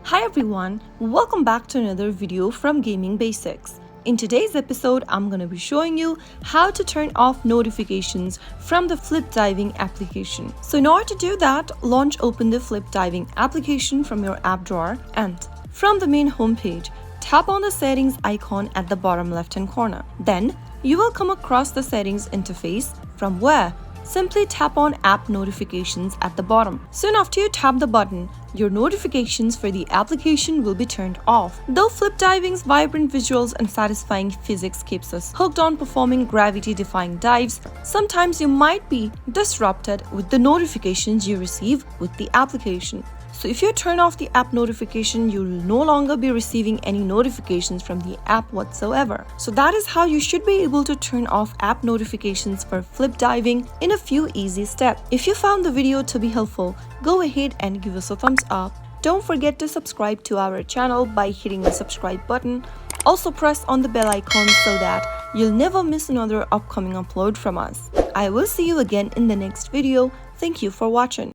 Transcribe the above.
Hi everyone, welcome back to another video from Gaming Basics. In today's episode, I'm going to be showing you how to turn off notifications from the Flip Diving application. So in order to do that, open the Flip Diving application from your app drawer and from the main homepage, tap on the settings icon at the bottom left-hand corner. Then you will come across the settings interface from where simply tap on app notifications at the bottom. Soon after you tap the button, your notifications for the application will be turned off. Though Flip Diving's vibrant visuals and satisfying physics keeps us hooked on performing gravity-defying dives, sometimes you might be disrupted with the notifications you receive with the application. So if you turn off the app notification, you will no longer be receiving any notifications from the app whatsoever. So that is how you should be able to turn off app notifications for Flip Diving in a few easy steps. If you found the video to be helpful, go ahead and give us a thumbs up. Don't forget to subscribe to our channel by hitting the subscribe button. Also press on the bell icon so that you'll never miss another upcoming upload from us. I will see you again in the next video. Thank you for watching.